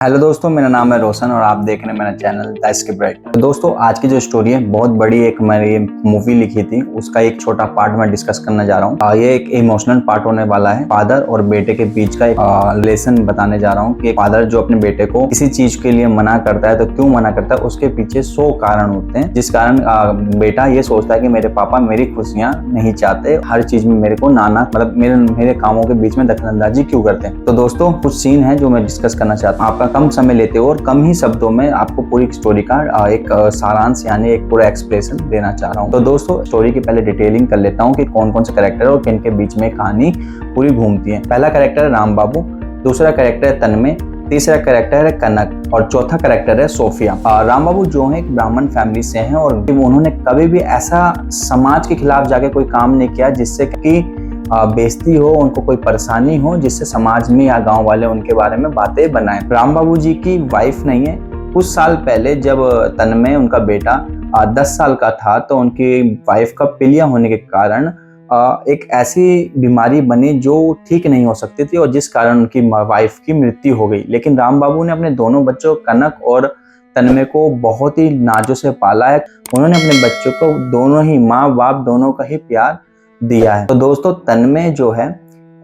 Hello दोस्तों, मेरा नाम है रोशन और आप देख रहे हैं मेरा चैनल द स्किप राइट। तो दोस्तों, आज की जो स्टोरी है बहुत बड़ी, एक मैंने मूवी लिखी थी उसका एक छोटा पार्ट मैं डिस्कस करने जा रहा हूँ। ये एक इमोशनल पार्ट होने वाला है। फादर और बेटे के बीच का एक रिलेशन बताने जा रहा हूँ कि फादर जो अपने बेटे को किसी चीज के लिए मना करता है तो क्यों मना करता है, उसके पीछे 100 कारण होते हैं, जिस कारण बेटा ये सोचता है कि मेरे पापा मेरी खुशियां नहीं चाहते, हर चीज में मेरे को नाना मतलब मेरे कामों के बीच में दखलंदाजी क्यों करते हैं। तो दोस्तों, कुछ सीन है जो मैं डिस्कस करना चाहता हूँ। आपका कम समय लेते हो और कम ही शब्दों में आपको पूरी स्टोरी का एक सारांश यानी एक पूरा एक्सप्रेशन देना चाह रहा हूँ। तो दोस्तों, स्टोरी की पहले डिटेलिंग कर लेता हूँ कि कौन कौन से कैरेक्टर और किन के बीच में कहानी पूरी घूमती है। पहला कैरेक्टर है राम बाबू, दूसरा कैरेक्टर है तन्मय, तीसरा कैरेक्टर है कनक और चौथा कैरेक्टर है सोफिया। राम बाबू जो है एक ब्राह्मण फैमिली से हैं और उन्होंने कभी भी ऐसा समाज के खिलाफ जाके कोई काम नहीं किया जिससे कि बेइज्जती हो, उनको कोई परेशानी हो, जिससे समाज में या गांव वाले उनके बारे में बातें बनाएं। राम बाबू जी की वाइफ नहीं है। कुछ साल पहले जब तन्मय उनका बेटा 10 साल का था तो उनकी वाइफ का पीलिया होने के कारण एक ऐसी बीमारी बनी जो ठीक नहीं हो सकती थी और जिस कारण उनकी वाइफ की मृत्यु हो गई। लेकिन राम बाबू ने अपने दोनों बच्चों कनक और तन्मय को बहुत ही नाजों से पाला है। उन्होंने अपने बच्चों को दोनों ही माँ बाप दोनों का ही प्यार दिया है। तो दोस्तों, तन्मय जो है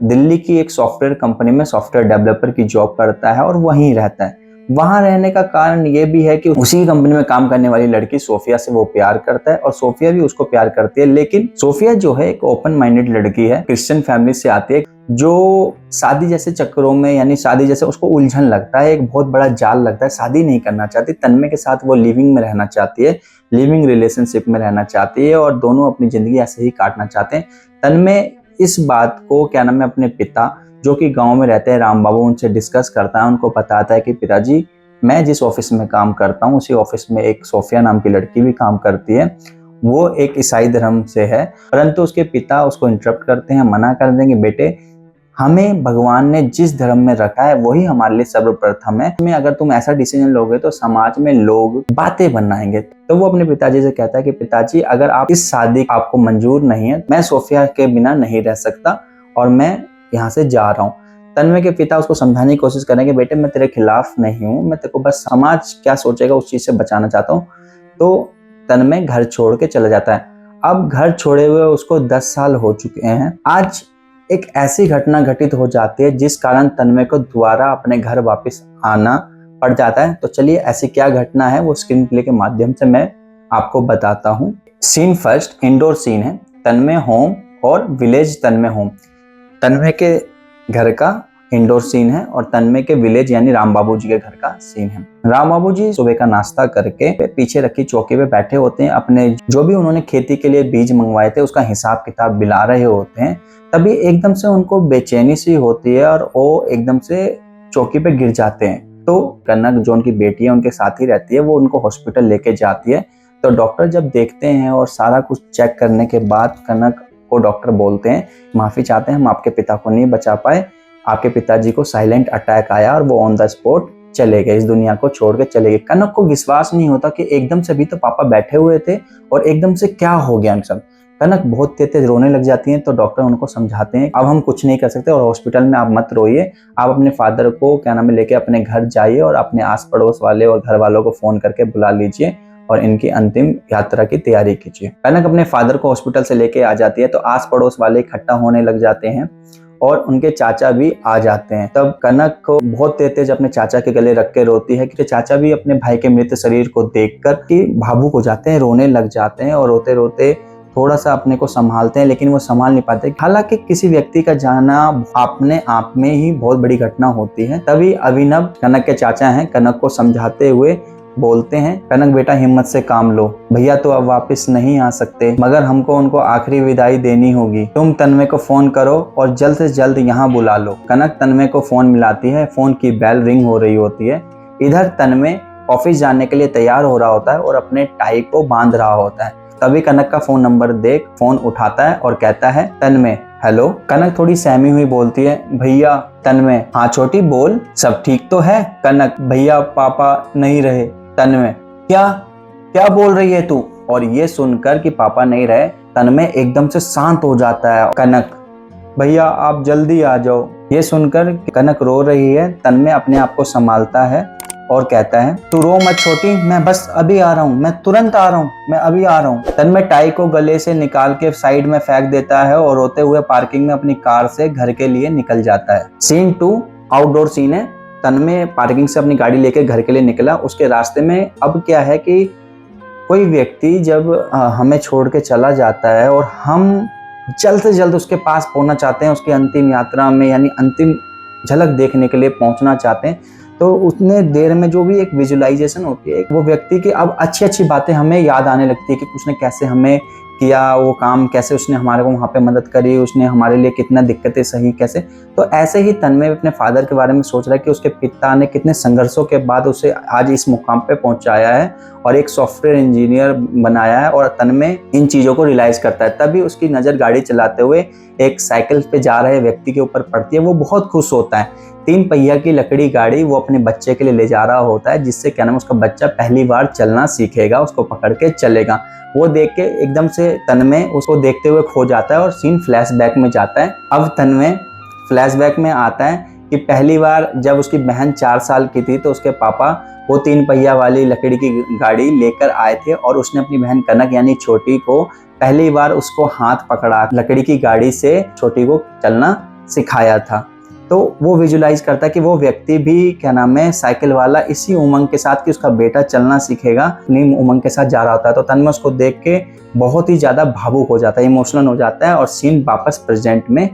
दिल्ली की एक सॉफ्टवेयर कंपनी में सॉफ्टवेयर डेवलपर की जॉब करता है और वहीं रहता है। वहां रहने का कारण ये भी है कि उसी कंपनी में काम करने वाली लड़की सोफिया से वो प्यार करता है और सोफिया भी उसको प्यार करती है। लेकिन सोफिया जो है एक ओपन माइंडेड लड़की है, क्रिश्चियन फैमिली से आती है, जो शादी जैसे चक्करों में यानी शादी जैसे उसको उलझन लगता है, एक बहुत बड़ा जाल लगता है, शादी नहीं करना चाहती। तन्मय के साथ वो लिविंग में रहना चाहती है, लिविंग रिलेशनशिप में रहना चाहती है और दोनों अपनी जिंदगी ऐसे ही काटना चाहते हैं। तन्मय इस बात को अपने पिता जो कि गांव में रहते हैं राम बाबू, उनसे डिस्कस करता है। उनको बताता है कि पिताजी, मैं जिस ऑफिस में काम करता हूँ उसी ऑफिस में एक सोफिया नाम की लड़की भी काम करती है। वो एक ईसाई धर्म से है, परंतु उसके पिता उसको इंटरप्ट करते हैं, मना कर देंगे, बेटे हमें भगवान ने जिस धर्म में रखा है वही हमारे लिए सर्वप्रथम है। में अगर तुम ऐसा डिसीजन लोगे तो समाज में लोग बातें बनाएंगे। तो वो अपने पिताजी से कहता है कि पिताजी, अगर आप इस शादी आपको मंजूर नहीं है, मैं सोफिया के बिना नहीं रह सकता और मैं यहाँ से जा रहा हूँ। तन्मय के पिता उसको समझाने की कोशिश करेंगे, बेटे मैं तेरे खिलाफ नहीं हूँ, मैं तेरे को बस समाज क्या सोचेगा उस चीज से बचाना चाहता हूँ। तो तन्मय घर छोड़ के चला जाता है। अब घर छोड़े हुए उसको 10 साल हो चुके हैं। आज एक ऐसी घटना घटित हो जाती है जिस कारण तन्मय को दोबारा अपने घर वापस आना पड़ जाता है। तो चलिए, ऐसी क्या घटना है वो स्क्रीन प्ले के माध्यम से मैं आपको बताता हूँ। सीन फर्स्ट इंडोर सीन है, तन्मय होम और विलेज तन्मय होम। तन्मय के घर का इंडोर सीन है और तन्मय के विलेज यानी राम बाबू जी के घर का सीन है। राम बाबू जी सुबह का नाश्ता करके पीछे रखी चौकी पे बैठे होते हैं, अपने जो भी उन्होंने खेती के लिए बीज मंगवाए थे उसका हिसाब किताब मिला रहे होते हैं। तभी एकदम से उनको बेचैनी सी होती है और वो एकदम से चौकी पे गिर जाते हैं। तो कनक जो उनकी बेटी है उनके साथ ही रहती है, वो उनको हॉस्पिटल लेके जाती है। तो डॉक्टर जब देखते हैं और सारा कुछ चेक करने के बाद कनक को डॉक्टर बोलते हैं, माफी चाहते हैं, हम आपके पिता को नहीं बचा पाए, आपके पिताजी को साइलेंट अटैक आया और वो ऑन द स्पॉट चले गए, इस दुनिया को छोड़ के चले गए। कनक को विश्वास नहीं होता कि एकदम से भी तो पापा बैठे हुए थे और एकदम से क्या हो गया सब। कनक बहुत तेज रोने लग जाती हैं। तो डॉक्टर उनको समझाते हैं, अब हम कुछ नहीं कर सकते और हॉस्पिटल में आप मत रोइए, आप अपने फादर को लेके अपने घर जाइए और अपने आस पड़ोस वाले और घर वालों को फोन करके बुला लीजिए और इनकी अंतिम यात्रा की तैयारी कीजिए। कनक अपने फादर को हॉस्पिटल से लेके आ जाती है तो आस पड़ोस वाले इकट्ठा होने लग जाते हैं और उनके चाचा भी आ जाते हैं। तब कनक को बहुत तेज अपने चाचा के गले रख के रोती है क्योंकि चाचा भी अपने भाई के मृत शरीर को देखकर कि भावुक हो जाते हैं, रोने लग जाते हैं और रोते रोते थोड़ा सा अपने को संभालते हैं, लेकिन वो संभाल नहीं पाते। हालांकि किसी व्यक्ति का जाना अपने आप में ही बहुत बड़ी घटना होती है। तभी अभिनव कनक के चाचा हैं, कनक को समझाते हुए बोलते हैं, कनक बेटा हिम्मत से काम लो, भैया तो अब वापस नहीं आ सकते मगर हमको उनको आखिरी विदाई देनी होगी, तुम तन्मय को फोन करो और जल्द से जल्द यहाँ बुला लो। कनक तन्मय को फोन मिलाती है, फोन की बेल रिंग हो रही होती है। इधर तन्मय ऑफिस जाने के लिए तैयार हो रहा होता है और अपने टाई को बांध रहा होता है। तभी कनक का फोन नंबर देख फोन उठाता है और कहता है, तन्मय। हेलो। कनक थोड़ी सहमी हुई बोलती है, भैया। तन्मय, हाँ छोटी बोल, सब ठीक तो है। कनक, भैया पापा नहीं रहे। तन्मय, क्या क्या बोल रही है तू? और ये सुनकर कि पापा नहीं रहे, तन्मय एकदम से शांत हो जाता है। कनक, भैया आप जल्दी आ जाओ, ये सुनकर कनक रो रही है। तन्मय अपने आप को संभालता है और कहता है, तू रो मत छोटी, मैं बस अभी आ रहा हूँ, मैं तुरंत आ रहा हूँ, मैं अभी आ रहा हूँ। तन्मय टाई को गले से निकाल के साइड में फेंक देता है और रोते हुए पार्किंग में अपनी कार से घर के लिए निकल जाता है। सीन 2 आउटडोर सीन है। तन्मय पार्किंग से अपनी गाड़ी लेके घर के लिए निकला। उसके रास्ते में अब क्या है कि कोई व्यक्ति जब हमें छोड़ के चला जाता है और हम जल्द से जल्द उसके पास पहुंचना चाहते हैं, उसकी अंतिम यात्रा में यानी अंतिम झलक देखने के लिए पहुंचना चाहते हैं, तो उतने देर में जो भी एक विजुअलाइजेशन होती है, वो व्यक्ति की अब अच्छी अच्छी बातें हमें याद आने लगती है कि उसने कैसे हमें किया वो काम, कैसे उसने हमारे को वहाँ पे मदद करी, उसने हमारे लिए कितना दिक्कतें सही कैसे। तो ऐसे ही तन्मय अपने फादर के बारे में सोच रहा है कि उसके पिता ने कितने संघर्षों के बाद उसे आज इस मुकाम पे पहुंचाया है और एक सॉफ्टवेयर इंजीनियर बनाया है। और तन्मय इन चीज़ों को रियलाइज करता है। तभी उसकी नज़र गाड़ी चलाते हुए एक साइकिल पे जा रहे व्यक्ति के ऊपर पड़ती है। वो बहुत खुश होता है। 3 पहिया की लकड़ी गाड़ी वो अपने बच्चे के लिए ले जा रहा होता है, जिससे क्या नाम उसका बच्चा पहली बार चलना सीखेगा, उसको पकड़ के चलेगा। वो देख के एकदम से तन्मय उसको देखते हुए खो जाता है और सीन फ्लैशबैक में जाता है। अब तन्मय फ्लैशबैक में आता है कि पहली बार जब उसकी बहन 4 साल की थी तो उसके पापा वो 3 पहिया वाली लकड़ी की गाड़ी लेकर आए थे और उसने अपनी बहन कनक यानी छोटी को पहली बार उसको हाथ पकड़ा लकड़ी की गाड़ी से छोटी को चलना सिखाया था। तो वो विजुलाइज करता है कि वो व्यक्ति भी क्या नाम है साइकिल वाला इसी उमंग के साथ कि उसका बेटा चलना सीखेगा, अपनी उमंग के साथ जा रहा होता है। तो तन्मय उसको देख के बहुत ही ज्यादा भावुक हो जाता है, इमोशनल हो जाता है और सीन वापस प्रेजेंट में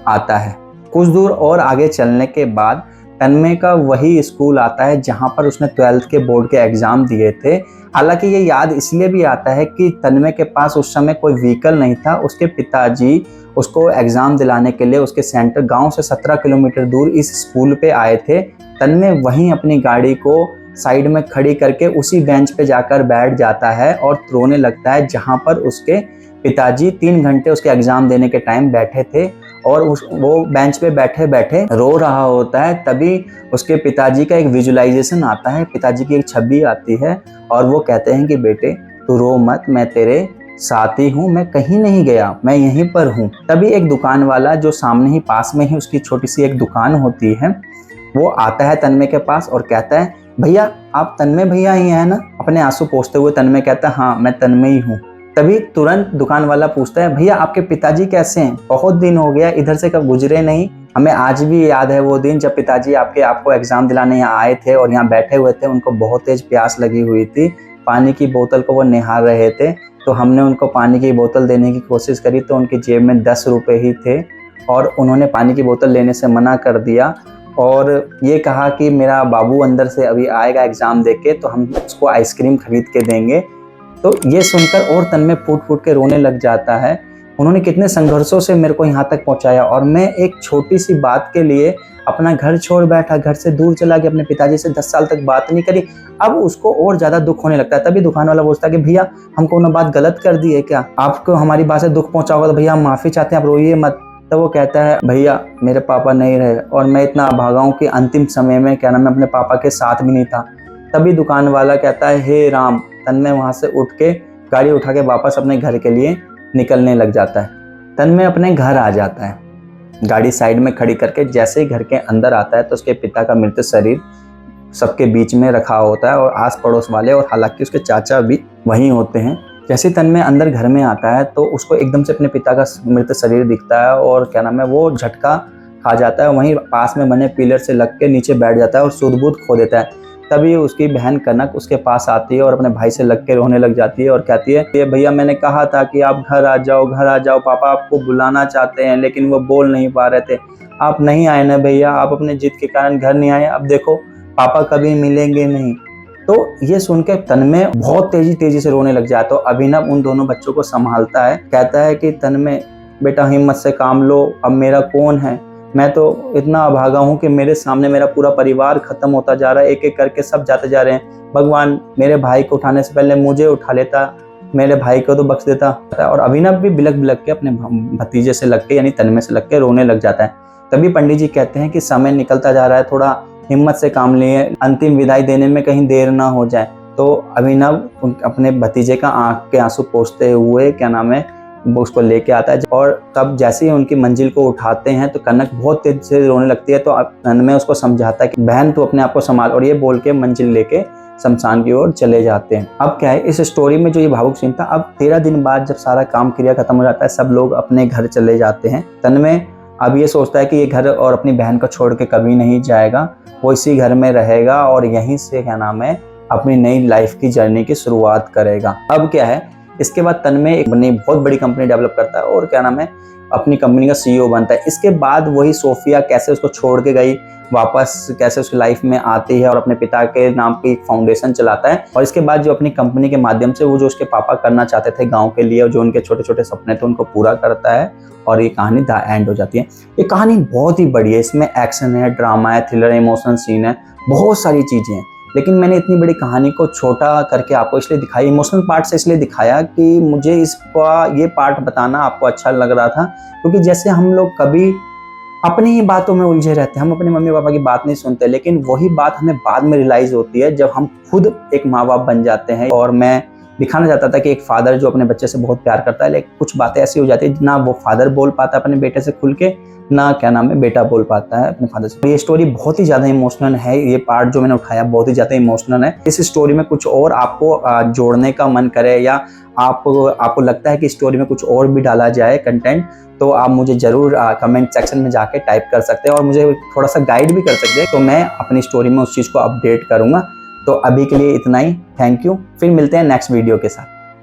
आता है। कुछ दूर और आगे चलने के बाद तन्मय का वही स्कूल आता है जहां पर उसने 12th के बोर्ड के एग्जाम दिए थे। हालांकि ये याद इसलिए भी आता है कि तन्मय के पास उस समय कोई व्हीकल नहीं था। उसके पिताजी उसको एग्जाम दिलाने के लिए उसके सेंटर गांव से 17 किलोमीटर दूर इस स्कूल पे आए थे। तन्मय वहीं अपनी गाड़ी को साइड में खड़ी करके उसी बेंच पे जाकर बैठ जाता है और रोने लगता है जहां पर उसके पिताजी 3 घंटे उसके एग्जाम देने के टाइम बैठे थे और वो बेंच पे बैठे बैठे रो रहा होता है। तभी उसके पिताजी का एक विजुअलाइजेशन आता है, पिताजी की एक छवि आती है और वो कहते हैं कि बेटे तू रो मत, मैं तेरे साथ ही हूँ, मैं कहीं नहीं गया, मैं यहीं पर हूँ। तभी एक दुकान वाला जो सामने ही पास में ही उसकी छोटी सी एक दुकान होती है, वो आता है तन्मय के पास और कहता है, भैया आप तन्मय भैया ही हैं ना? अपने आंसू पोंछते हुए तन्मय कहता है, हाँ मैं तन्मय ही हूँ। तभी तुरंत दुकान वाला पूछता है, भैया आपके पिताजी कैसे हैं? बहुत दिन हो गया, इधर से कब गुजरे नहीं। हमें आज भी याद है वो दिन जब पिताजी आपको एग्जाम दिलाने यहाँ आए थे और यहाँ बैठे हुए थे। उनको बहुत तेज प्यास लगी हुई थी, पानी की बोतल को वो निहार रहे थे। तो हमने उनको पानी की बोतल देने की कोशिश करी तो उनकी जेब में 10 रुपए ही थे और उन्होंने पानी की बोतल लेने से मना कर दिया और ये कहा कि मेरा बाबू अंदर से अभी आएगा एग्जाम देके तो हम उसको आइसक्रीम खरीद के देंगे। तो ये सुनकर और तन्मय फूट फूट के रोने लग जाता है। उन्होंने कितने संघर्षों से मेरे को यहाँ तक पहुँचाया और मैं एक छोटी सी बात के लिए अपना घर छोड़ बैठा, घर से दूर चला गया, अपने पिताजी से 10 साल तक बात नहीं करी। अब उसको और ज्यादा दुख होने लगता है। तभी दुकान वाला पूछता है कि भैया हमको ना बात गलत कर दी है क्या? आपको हमारी बात से दुख पहुंचा होगा तो भैया हम माफी चाहते हैं, आप रोइए मत। तो वो कहता है, भैया मेरे पापा नहीं रहे और मैं इतना अभागा हूँ कि अंतिम समय में क्या नाम मैं अपने पापा के साथ भी नहीं था। तभी दुकान वाला कहता है, हे राम। तन्मय वहां से उठ के गाड़ी उठा के वापस अपने घर के लिए निकलने लग जाता है। तन्मय अपने घर आ जाता है, गाड़ी साइड में खड़ी करके जैसे ही घर के अंदर आता है तो उसके पिता का मृत शरीर सबके बीच में रखा होता है और आस पड़ोस वाले और हालांकि उसके चाचा भी वहीं होते हैं। जैसे ही तन्मय अंदर घर में आता है तो उसको एकदम से अपने पिता का मृत शरीर दिखता है और क्या नाम है वो झटका खा जाता है। वहीं पास में बने पिलर से लग के नीचे बैठ जाता है और सुध-बुध खो देता है। तभी उसकी बहन कनक उसके पास आती है और अपने भाई से लग के रोने लग जाती है और कहती है, ये भैया मैंने कहा था कि आप घर आ जाओ, घर आ जाओ, पापा आपको बुलाना चाहते हैं, लेकिन वो बोल नहीं पा रहे थे। आप नहीं आए ना भैया, आप अपने जिद के कारण घर नहीं आए, अब देखो पापा कभी मिलेंगे नहीं। तो ये सुन के तन्मय बहुत तेजी से रोने लग जाता है। तो अभिनव उन दोनों बच्चों को संभालता है, कहता है कि तन्मय बेटा हिम्मत से काम लो, अब मेरा कौन है? मैं तो इतना अभागा हूँ कि मेरे सामने मेरा पूरा परिवार खत्म होता जा रहा है, एक एक करके सब जाते जा रहे हैं। भगवान मेरे भाई को उठाने से पहले मुझे उठा लेता, मेरे भाई को तो बख्श देता। और अभिनव भी बिलक बिलक के अपने भतीजे से लग के यानी तन्मय से लग के रोने लग जाता है। तभी पंडित जी कहते हैं कि समय निकलता जा रहा है, थोड़ा हिम्मत से काम लिए, अंतिम विदाई देने में कहीं देर ना हो जाए। तो अभिनव अपने भतीजे का आंख के आंसू पोंछते हुए क्या नाम है वो उसको लेके आता है और तब जैसे ही उनकी मंजिल को उठाते हैं तो कनक बहुत तेज से रोने लगती है। तो तन्मय उसको समझाता है कि बहन तू अपने आप को संभाल, और ये बोल के मंजिल लेके शमशान की ओर चले जाते हैं। अब क्या है इस स्टोरी में जो ये भावुक सीन था, अब 13 दिन बाद जब सारा काम क्रिया खत्म हो जाता है, सब लोग अपने घर चले जाते हैं। तन्मय अब ये सोचता है कि ये घर और अपनी बहन को छोड़ के कभी नहीं जाएगा, वो इसी घर में रहेगा और यहीं से क्या नाम है अपनी नई लाइफ की जर्नी की शुरुआत करेगा। अब क्या है इसके बाद तन्मय एक बहुत बड़ी कंपनी डेवलप करता है और क्या नाम है अपनी कंपनी का सीईओ बनता है। इसके बाद वही सोफिया कैसे उसको छोड़ के गई, वापस कैसे उसकी लाइफ में आती है और अपने पिता के नाम की एक फाउंडेशन चलाता है। और इसके बाद जो अपनी कंपनी के माध्यम से वो जो उसके पापा करना चाहते थे गांव के लिए और जो उनके छोटे छोटे सपने थे उनको पूरा करता है और ये कहानी द एंड हो जाती है। ये कहानी बहुत ही बड़ी है, इसमें एक्शन है, ड्रामा है, थ्रिलर, इमोशनल सीन है, बहुत सारी चीजें हैं। लेकिन मैंने इतनी बड़ी कहानी को छोटा करके आपको इसलिए दिखाया, इमोशनल पार्ट से इसलिए दिखाया कि मुझे इसका ये पार्ट बताना आपको अच्छा लग रहा था। क्योंकि जैसे हम लोग कभी अपनी ही बातों में उलझे रहते हैं, हम अपने मम्मी पापा की बात नहीं सुनते, लेकिन वही बात हमें बाद में रियलाइज होती है जब हम खुद एक माँ बाप बन जाते हैं। और मैं दिखाना चाहता था कि एक फादर जो अपने बच्चे से बहुत प्यार करता है, लेकिन कुछ बातें ऐसी हो जाती है ना वो फादर बोल पाता है अपने बेटे से खुल के, ना क्या नाम है बेटा बोल पाता है अपने फादर से। ये स्टोरी बहुत ही ज्यादा इमोशनल है, ये पार्ट जो मैंने उठाया बहुत ही ज्यादा इमोशनल है। इस स्टोरी में कुछ और आपको जोड़ने का मन करे या आपको लगता है कि स्टोरी में कुछ और भी डाला जाए कंटेंट, तो आप मुझे जरूर कमेंट सेक्शन में जाके टाइप कर सकते हैं और मुझे थोड़ा सा गाइड भी कर सकते हैं, तो मैं अपनी स्टोरी में उस चीज़ को अपडेट करूँगा। तो अभी के लिए इतना ही, थैंक यू, फिर मिलते हैं नेक्स्ट वीडियो के साथ।